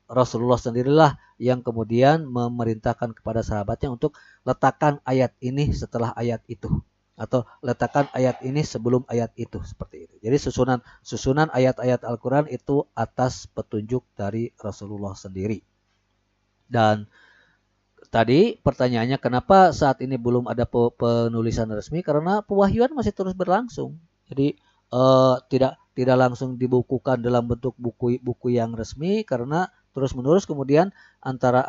Rasulullah sendirilah yang kemudian memerintahkan kepada sahabatnya untuk letakkan ayat ini setelah ayat itu. atau letakkan ayat ini sebelum ayat itu, seperti itu. Jadi susunan ayat-ayat Al-Quran itu atas petunjuk dari Rasulullah sendiri. Dan tadi pertanyaannya kenapa saat ini belum ada penulisan resmi? Karena pewahyuan masih terus berlangsung. Jadi tidak langsung dibukukan dalam bentuk buku yang resmi, karena terus-menerus kemudian antara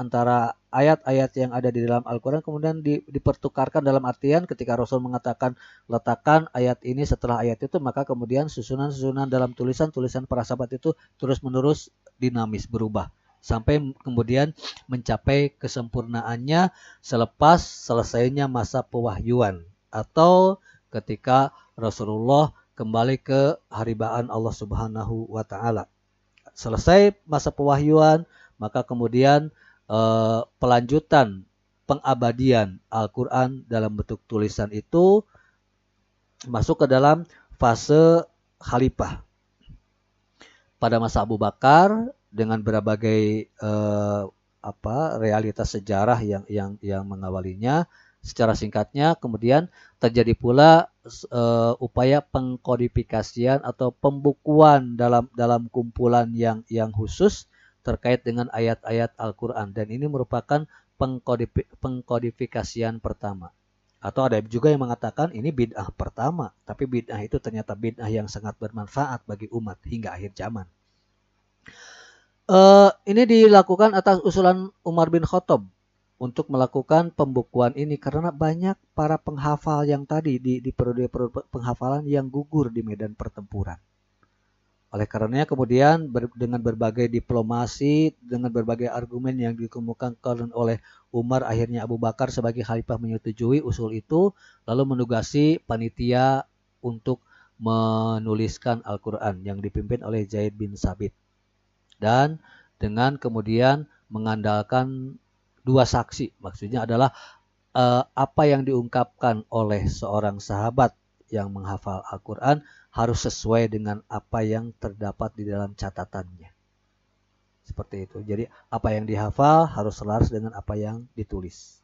ayat-ayat yang ada di dalam Al-Quran kemudian dipertukarkan, dalam artian ketika Rasul mengatakan letakkan ayat ini setelah ayat itu, maka kemudian susunan-susunan dalam tulisan-tulisan para sahabat itu terus-menerus dinamis berubah sampai kemudian mencapai kesempurnaannya selepas selesainya masa pewahyuan atau ketika Rasulullah kembali ke haribaan Allah Subhanahu wa taala. Selesai masa pewahyuan, maka kemudian pelanjutan pengabadian Al-Quran dalam bentuk tulisan itu masuk ke dalam fase khalifah. Pada masa Abu Bakar dengan berbagai realitas sejarah yang mengawalinya, secara singkatnya kemudian terjadi pula upaya pengkodifikasian atau pembukuan dalam kumpulan yang khusus terkait dengan ayat-ayat Al-Quran, dan ini merupakan pengkodifikasian pertama. Atau ada juga yang mengatakan ini bid'ah pertama, tapi bid'ah itu ternyata bid'ah yang sangat bermanfaat bagi umat hingga akhir zaman. Ini dilakukan atas usulan Umar bin Khattab untuk melakukan pembukuan ini karena banyak para penghafal yang tadi di periode penghafalan yang gugur di medan pertempuran. Oleh karenanya kemudian dengan berbagai diplomasi, dengan berbagai argumen yang dikemukakan oleh Umar, akhirnya Abu Bakar sebagai khalifah menyetujui usul itu, lalu menugasi panitia untuk menuliskan Al-Quran yang dipimpin oleh Zaid bin Sabit. Dan dengan kemudian mengandalkan dua saksi, maksudnya adalah apa yang diungkapkan oleh seorang sahabat yang menghafal Al-Quran harus sesuai dengan apa yang terdapat di dalam catatannya. Seperti itu. Jadi apa yang dihafal harus selaras dengan apa yang ditulis.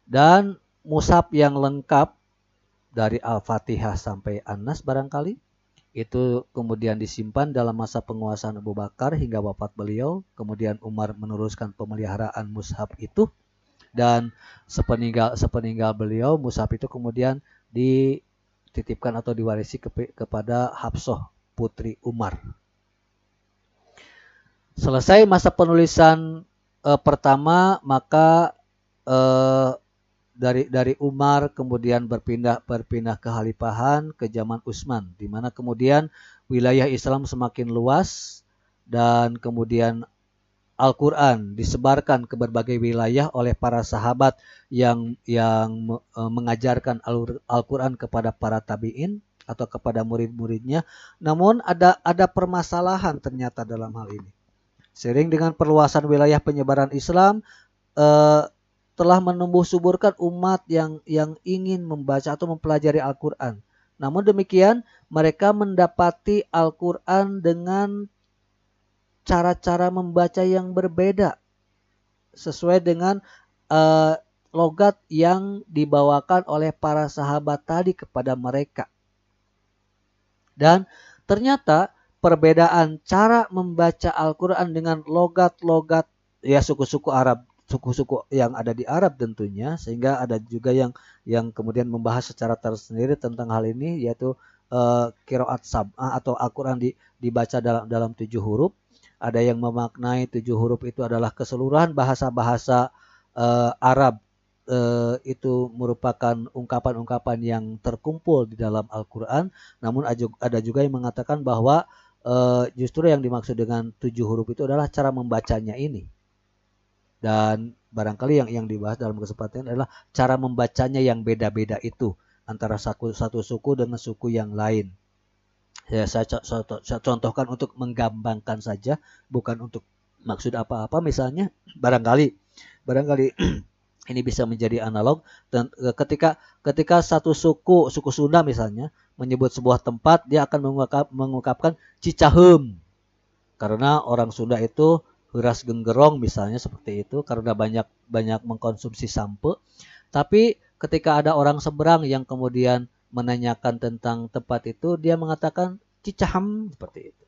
Dan mushaf yang lengkap dari Al-Fatihah sampai An-Nas barangkali itu kemudian disimpan dalam masa penguasaan Abu Bakar hingga wafat beliau. Kemudian Umar meneruskan pemeliharaan mushaf itu, dan sepeninggal beliau mushaf itu kemudian dititipkan atau diwarisi kepada Hafsah putri Umar. Selesai masa penulisan pertama, maka dari Umar kemudian berpindah ke khalifahan ke zaman Utsman, di mana kemudian wilayah Islam semakin luas dan kemudian Al-Quran disebarkan ke berbagai wilayah oleh para sahabat yang mengajarkan Al-Quran kepada para tabi'in atau kepada murid-muridnya. Namun ada permasalahan ternyata dalam hal ini. Seiring dengan perluasan wilayah penyebaran Islam, telah menumbuh suburkan umat yang ingin membaca atau mempelajari Al-Quran. Namun demikian, mereka mendapati Al-Quran dengan cara-cara membaca yang berbeda sesuai dengan logat yang dibawakan oleh para sahabat tadi kepada mereka. Dan ternyata perbedaan cara membaca Al-Quran dengan logat-logat ya suku-suku Arab, suku-suku yang ada di Arab tentunya, sehingga ada juga yang kemudian membahas secara tersendiri tentang hal ini, yaitu qiraat sab'ah atau Al-Quran dibaca dalam 7 huruf. Ada yang memaknai 7 huruf itu adalah keseluruhan bahasa-bahasa Arab, itu merupakan ungkapan-ungkapan yang terkumpul di dalam Al-Quran. Namun ada juga yang mengatakan bahwa justru yang dimaksud dengan 7 huruf itu adalah cara membacanya ini. Dan barangkali yang dibahas dalam kesempatan adalah cara membacanya yang beda-beda itu antara satu suku dengan suku yang lain. Ya, saya contohkan untuk menggampangkan saja, bukan untuk maksud apa-apa. Misalnya barangkali ini bisa menjadi analog, dan ketika satu suku Sunda misalnya menyebut sebuah tempat, dia akan mengungkapkan Cicaheum, karena orang Sunda itu huras genggerong misalnya seperti itu, karena banyak mengkonsumsi sampe. Tapi ketika ada orang seberang yang kemudian menanyakan tentang tempat itu, dia mengatakan Cicahem seperti itu.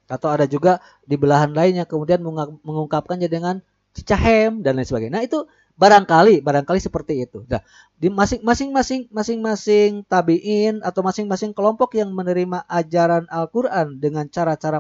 Atau ada juga di belahan lainnya kemudian mengungkapkannya dengan Cicahem dan lain sebagainya. Nah, itu barangkali seperti itu. Nah, di masing-masing tabiin atau masing-masing kelompok yang menerima ajaran Al-Qur'an dengan cara-cara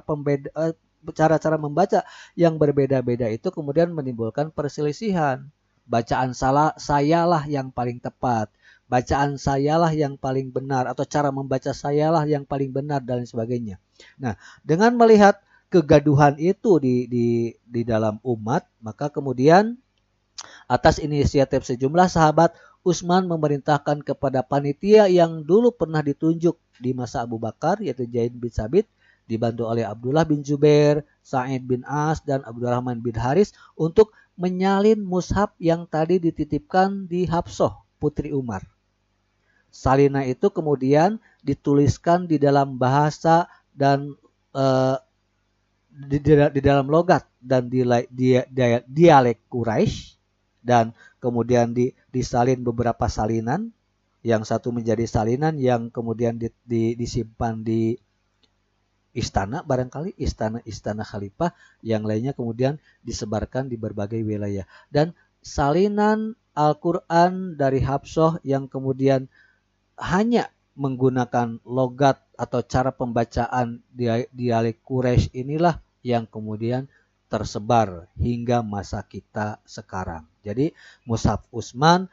membaca yang berbeda-beda itu kemudian menimbulkan perselisihan. Bacaan sayalah yang paling tepat, bacaan sayalah yang paling benar, atau cara membaca sayalah yang paling benar dan lain sebagainya. Nah, dengan melihat kegaduhan itu di dalam umat, maka kemudian atas inisiatif sejumlah sahabat, Utsman memerintahkan kepada panitia yang dulu pernah ditunjuk di masa Abu Bakar, yaitu Zaid bin Sabit, dibantu oleh Abdullah bin Zubair, Sa'id bin As, dan Abdurrahman bin Haris untuk menyalin mushaf yang tadi dititipkan di Hafsah, putri Umar. Salina itu kemudian dituliskan di dalam bahasa dan di dalam logat dan dialek Quraisy, dan kemudian disalin beberapa salinan, yang satu menjadi salinan yang kemudian disimpan di istana, barangkali istana khalifah, yang lainnya kemudian disebarkan di berbagai wilayah. Dan salinan Al-Qur'an dari Hafsah yang kemudian hanya menggunakan logat atau cara pembacaan dialek Quraisy inilah yang kemudian tersebar hingga masa kita sekarang. Jadi mushaf Utsman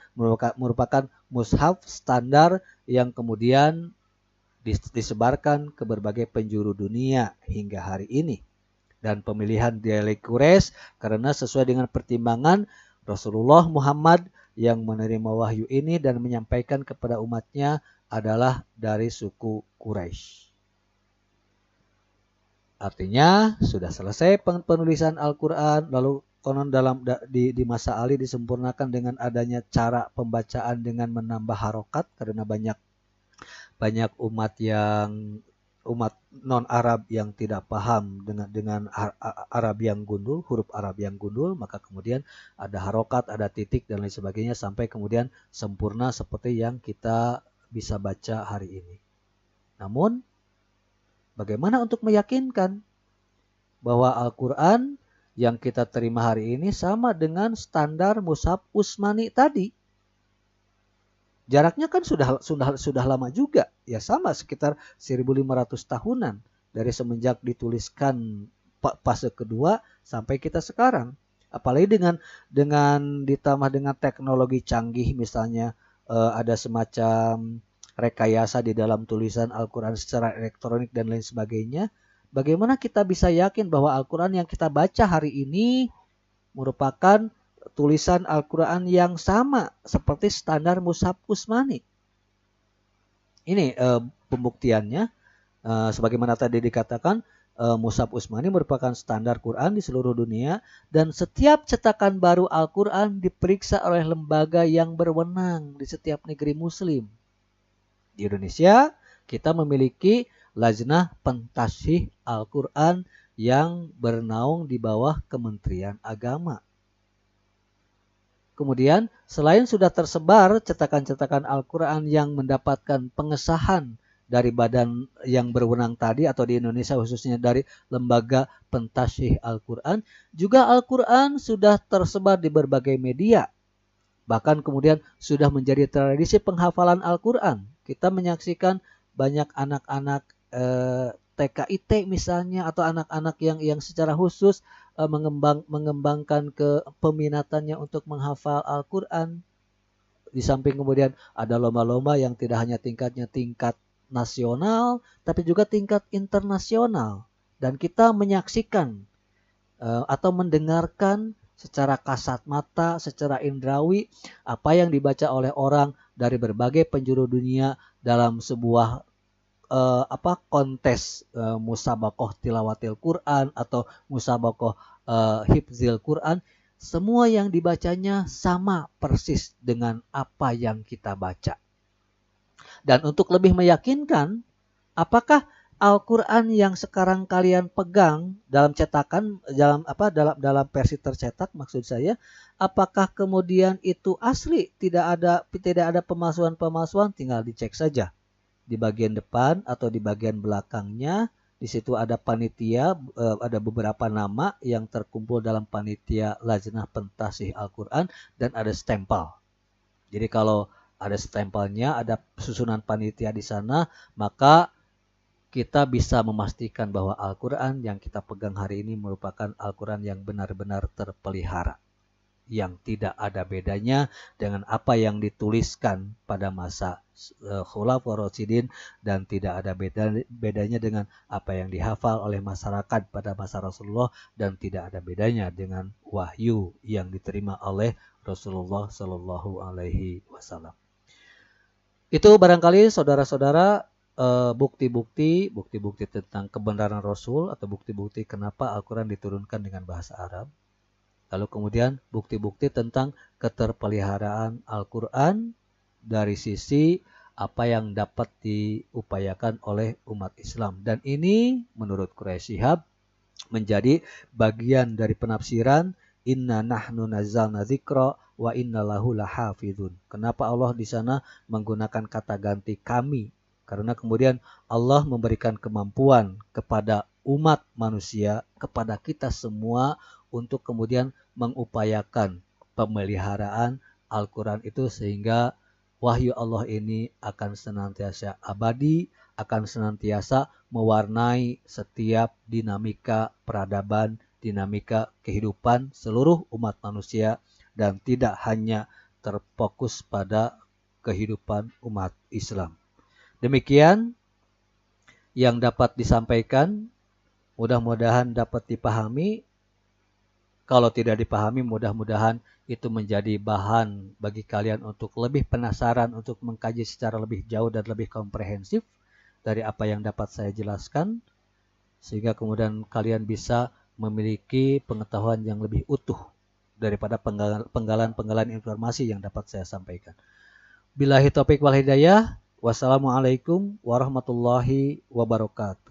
merupakan mushaf standar yang kemudian disebarkan ke berbagai penjuru dunia hingga hari ini. Dan pemilihan dialek Quraisy karena sesuai dengan pertimbangan Rasulullah Muhammad yang menerima wahyu ini dan menyampaikan kepada umatnya adalah dari suku Quraisy. Artinya sudah selesai penulisan Al-Qur'an, lalu konon di masa Ali disempurnakan dengan adanya cara pembacaan dengan menambah harokat karena banyak umat non Arab yang tidak paham dengan Arab yang gundul, huruf Arab yang gundul, maka kemudian ada harokat, ada titik dan lain sebagainya sampai kemudian sempurna seperti yang kita bisa baca hari ini. Namun bagaimana untuk meyakinkan bahwa Al-Qur'an yang kita terima hari ini sama dengan standar mushaf Utsmani tadi? Jaraknya kan sudah lama juga, ya sama sekitar 1500 tahunan dari semenjak dituliskan fase kedua sampai kita sekarang. Apalagi dengan ditambah dengan teknologi canggih, misalnya ada semacam rekayasa di dalam tulisan Al-Qur'an secara elektronik dan lain sebagainya. Bagaimana kita bisa yakin bahwa Al-Qur'an yang kita baca hari ini merupakan tulisan Al-Qur'an yang sama seperti standar mushaf Utsmani? Ini pembuktiannya, sebagaimana tadi dikatakan, mushaf Utsmani merupakan standar Quran di seluruh dunia, dan setiap cetakan baru Al-Qur'an diperiksa oleh lembaga yang berwenang di setiap negeri muslim. Di Indonesia kita memiliki Lajnah Pentashih Al-Qur'an yang bernaung di bawah Kementerian Agama. Kemudian selain sudah tersebar cetakan-cetakan Al-Qur'an yang mendapatkan pengesahan dari badan yang berwenang tadi, atau di Indonesia khususnya dari Lembaga Pentashih Al-Qur'an, juga Al-Qur'an sudah tersebar di berbagai media. Bahkan kemudian sudah menjadi tradisi penghafalan Al-Qur'an. Kita menyaksikan banyak anak-anak TKIT misalnya, atau anak-anak yang secara khusus mengembangkan peminatannya untuk menghafal Al-Qur'an. Di samping kemudian ada lomba-lomba yang tidak hanya tingkat nasional, tapi juga tingkat internasional. Dan kita menyaksikan atau mendengarkan secara kasat mata, secara indrawi, apa yang dibaca oleh orang dari berbagai penjuru dunia dalam sebuah kontes musabaqah tilawatil Quran atau musabaqah hifzil Quran. Semua yang dibacanya sama persis dengan apa yang kita baca. Dan untuk lebih meyakinkan, apakah Al-Quran yang sekarang kalian pegang dalam cetakan, dalam versi tercetak maksud saya, apakah kemudian itu asli, tidak ada pemalsuan-pemalsuan, tinggal dicek saja di bagian depan atau di bagian belakangnya. Di situ ada panitia, ada beberapa nama yang terkumpul dalam panitia Lajnah Pentasih Al-Quran dan ada stempel. Jadi kalau ada stempelnya, ada susunan panitia di sana, maka kita bisa memastikan bahwa Al-Quran yang kita pegang hari ini merupakan Al-Quran yang benar-benar terpelihara, yang tidak ada bedanya dengan apa yang dituliskan pada masa Khulafaur Rasyidin, dan tidak ada bedanya dengan apa yang dihafal oleh masyarakat pada masa Rasulullah, dan tidak ada bedanya dengan wahyu yang diterima oleh Rasulullah Shallallahu Alaihi Wasallam. Itu barangkali saudara-saudara bukti-bukti tentang kebenaran Rasul, atau bukti-bukti kenapa Al-Quran diturunkan dengan bahasa Arab. Lalu kemudian bukti-bukti tentang keterpeliharaan Al-Quran dari sisi apa yang dapat diupayakan oleh umat Islam. Dan ini menurut Quraisy Shihab menjadi bagian dari penafsiran inna nahnu nazzalna dzikra wa inna lahu lahafizun. Kenapa Allah di sana menggunakan kata ganti kami? Karena kemudian Allah memberikan kemampuan kepada umat manusia, kepada kita semua, untuk kemudian mengupayakan pemeliharaan Al-Quran itu, sehingga wahyu Allah ini akan senantiasa abadi, akan senantiasa mewarnai setiap dinamika peradaban, dinamika kehidupan seluruh umat manusia, dan tidak hanya terfokus pada kehidupan umat Islam. Demikian yang dapat disampaikan, mudah-mudahan dapat dipahami. Kalau tidak dipahami, mudah-mudahan itu menjadi bahan bagi kalian untuk lebih penasaran, untuk mengkaji secara lebih jauh dan lebih komprehensif dari apa yang dapat saya jelaskan, sehingga kemudian kalian bisa memiliki pengetahuan yang lebih utuh daripada penggalan-penggalan informasi yang dapat saya sampaikan. Billahi taufiq wal hidayah. Wassalamualaikum warahmatullahi wabarakatuh.